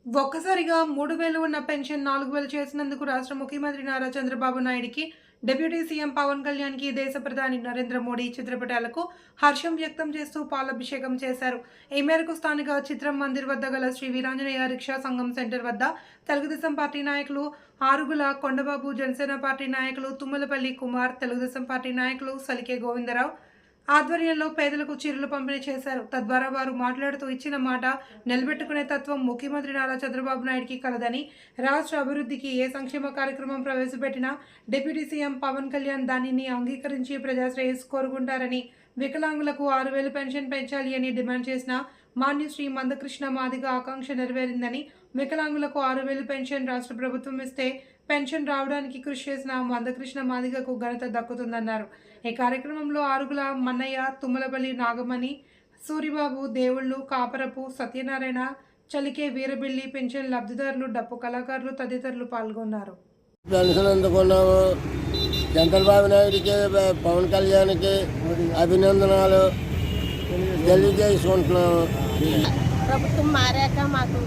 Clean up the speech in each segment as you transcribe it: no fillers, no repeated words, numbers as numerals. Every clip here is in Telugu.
ఒక్కసారిగా 3,000 ఉన్న పెన్షన్ 4,000 చేసినందుకు రాష్ట్ర ముఖ్యమంత్రి నారా చంద్రబాబు నాయుడికి, డిప్యూటీ సీఎం పవన్ కళ్యాణ్‌కి, దేశ ప్రధాని నరేంద్ర మోడీ చిత్రపటాలకు హర్షం వ్యక్తం చేస్తూ పాలాభిషేకం చేశారు. ఈ మేరకు స్థానిక చిత్రం మందిర్ వద్ద గల శ్రీ వీరాంజనేయ రిక్షా సంఘం సెంటర్ వద్ద తెలుగుదేశం పార్టీ నాయకులు ఆరుగుల కొండబాబు, జనసేన పార్టీ నాయకులు తుమ్మలపల్లి కుమార్, తెలుగుదేశం పార్టీ నాయకులు సలికే గోవిందరావు ఆధ్వర్యంలో పేదలకు చీరలు పంపిణీ చేశారు. తద్వారా వారు మాట్లాడుతూ ఇచ్చిన మాట నిలబెట్టుకునే తత్వం ముఖ్యమంత్రి నారా చంద్రబాబు నాయుడికి కలదని, రాష్ట్ర అభివృద్ధికి ఏ సంక్షేమ కార్యక్రమం ప్రవేశపెట్టినా డిప్యూటీ సీఎం పవన్ కళ్యాణ్ దానిని అంగీకరించి ప్రజాశ్రేయస్సు కోరుకుంటారని, వికలాంగులకు 6,000 పెన్షన్ పెంచాలి అని డిమాండ్ చేసిన మాన్యశ్రీ మందకృష్ణ మాదిగ ఆకాంక్ష నెరవేరిందని, వికలాంగులకు 6,000 పెన్షన్ రాష్ట్ర ప్రభుత్వం ఇస్తే పెన్షన్ రావడానికి కృషి చేసిన మందకృష్ణ మాదిగకు ఘనత దక్కుతుందన్నారు. ఈ కార్యక్రమంలో ఆరుగుల మన్నయ్య, తుమ్మలపల్లి నాగమణి, సూరిబాబు, దేవుళ్ళు, కాపరపు సత్యనారాయణ, చలికే వీరబిల్లి, పెన్షన్ లబ్ధిదారులు, డప్పు కళాకారులు తదితరులు పాల్గొన్నారు. పెన్షన్ అందుకున్నాము. చంద్రబాబు నాయుడికి, పవన్ కళ్యాణ్కి అభినందనలు తెలియజేసుకుంటున్నాము. ప్రభుత్వం మారాక మాకు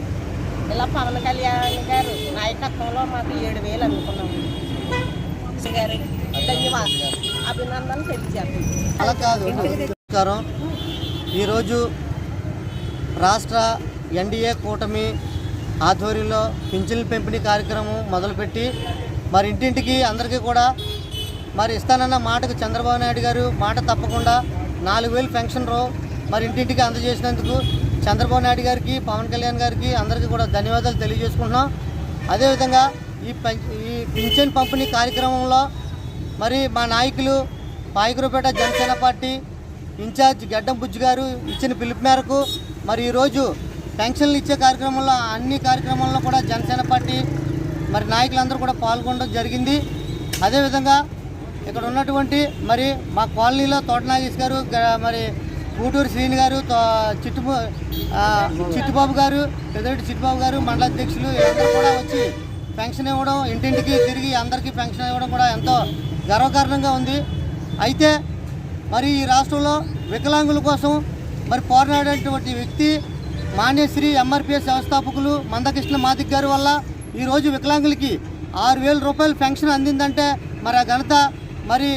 ఇలా పవన్ కళ్యాణ్ గారు నాయకత్వంలో మాకు 7,000 అనుకున్నాము. అభినందనలు తెలియజేస్తాం. ఈరోజు రాష్ట్ర ఎన్డీఏ కూటమి ఆధ్వర్యంలో పింఛన్ల పెంపిణీ కార్యక్రమం మొదలుపెట్టి మరి ఇంటింటికి అందరికీ కూడా మరి ఇస్తానన్న మాటకు చంద్రబాబు నాయుడు గారు మాట తప్పకుండా 4,000 పెన్షన్ మరి ఇంటింటికి అందజేసినందుకు చంద్రబాబు నాయుడు గారికి, పవన్ కళ్యాణ్ గారికి అందరికీ కూడా ధన్యవాదాలు తెలియజేసుకుంటున్నాం. అదేవిధంగా ఈ పింఛన్ పంపిణీ కార్యక్రమంలో మరి మా నాయకులు పాయకురపేట జనసేన పార్టీ ఇన్ఛార్జ్ గడ్డం బుజ్జి గారు ఇచ్చిన పిలుపు మేరకు మరి ఈరోజు పెన్షన్లు ఇచ్చే కార్యక్రమంలో అన్ని కార్యక్రమాల్లో కూడా జనసేన పార్టీ మరి నాయకులందరూ కూడా పాల్గొనడం జరిగింది. అదేవిధంగా ఇక్కడ ఉన్నటువంటి మరి మా కాలనీలో తోట నాగేష్ గారు, మరి గూటూరు శ్రీని గారు, చిట్టుబాబు గారు, పెద్దరెడ్డి చిట్టుబాబు గారు, మండల అధ్యక్షులు అందరూ కూడా వచ్చి పెన్షన్ ఇవ్వడం, ఇంటింటికి తిరిగి అందరికీ పెన్షన్ ఇవ్వడం కూడా ఎంతో గర్వకారణంగా ఉంది. అయితే మరి ఈ రాష్ట్రంలో వికలాంగుల కోసం మరి పోరాడేటువంటి వ్యక్తి మాన్యశ్రీ ఎంఆర్పిఎస్ వ్యవస్థాపకులు మందకృష్ణ మాదిగ గారి వల్ల ఈరోజు వికలాంగులకి 6,000 రూపాయలు పెన్షన్ అందిందంటే మరి ఆ ఘనత మరి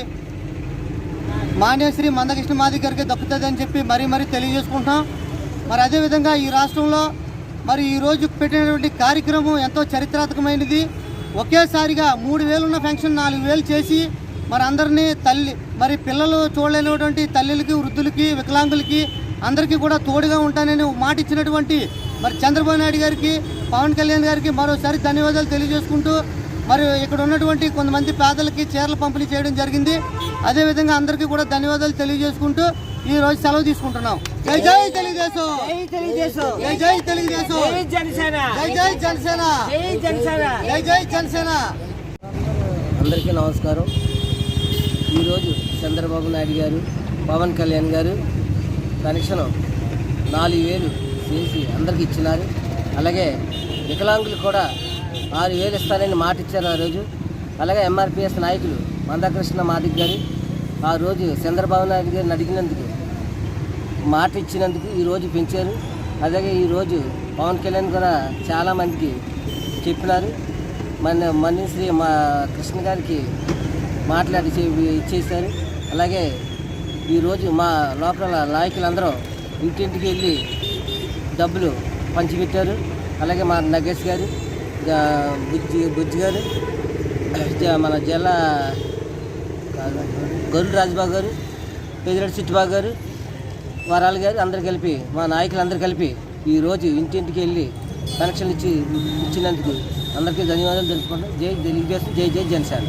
మాన్యశ్రీ మందకృష్ణ మాదిగ గారికి దక్కుతుందని చెప్పి మరీ తెలియజేసుకుంటున్నాం. మరి అదేవిధంగా ఈ రాష్ట్రంలో మరి ఈరోజు పెట్టినటువంటి కార్యక్రమం ఎంతో చరిత్రాత్మకమైనది. ఒకేసారిగా 3,000 ఉన్న పెన్షన్ 4,000 చేసి మరి అందరినీ మరి పిల్లలు చూడలేనటువంటి తల్లులకి, వృద్ధులకి, వికలాంగులకి అందరికీ కూడా తోడుగా ఉంటానని మాట ఇచ్చినటువంటి మరి చంద్రబాబు నాయుడు గారికి, పవన్ కళ్యాణ్ గారికి మరోసారి ధన్యవాదాలు తెలియజేసుకుంటూ మరి ఇక్కడ ఉన్నటువంటి కొంతమంది పేదలకి చీరలు పంపిణీ చేయడం జరిగింది. అదేవిధంగా అందరికీ కూడా ధన్యవాదాలు తెలియజేసుకుంటూ ఈ రోజు సెలవు తీసుకుంటున్నాం. జై జై తెలుగుదేశం, జై జై తెలుగుదేశం, జై జనసేన, జై జనసేన, జై జై జనసేన. అందరికీ నమస్కారం. ఈరోజు చంద్రబాబు నాయుడు గారు, పవన్ కళ్యాణ్ గారు పెన్షన్ 4,000 చేసి అందరికీ ఇచ్చినారు. అలాగే వికలాంగులు కూడా 6,000 ఇస్తారని మాట ఇచ్చారు ఆ రోజు. అలాగే ఎంఆర్పిఎస్ నాయకులు మందకృష్ణ మాదిగ గారు ఆ రోజు చంద్రబాబు నాయుడు గారిని అడిగినందుకు, మాట ఇచ్చినందుకు ఈరోజు పెంచారు. అలాగే ఈరోజు పవన్ కళ్యాణ్ కూడా చాలామందికి చెప్పినారు. మన్యశ్రీ మా కృష్ణ గారికి మాట్లాడి ఇచ్చేశారు. అలాగే ఈరోజు మా లోకల్ నాయకులందరూ ఇంటింటికి వెళ్ళి డబ్బులు పంచిపెట్టారు. అలాగే మా నగేష్ గారు, బుజ్జి గారు, మన జిల్లా గొర్రెల రాజబాబు గారు, పెద్దిరెడ్డి చిట్టుబాబు గారు, వరాలు గారు అందరు కలిపి, మా నాయకులందరూ కలిపి ఈరోజు ఇంటింటికి వెళ్ళి కనెక్షన్లు ఇచ్చినందుకు అందరికీ ధన్యవాదాలు తెలుపుకుంటాం. జై తెలుగుదేశం, జై జై జనసేన.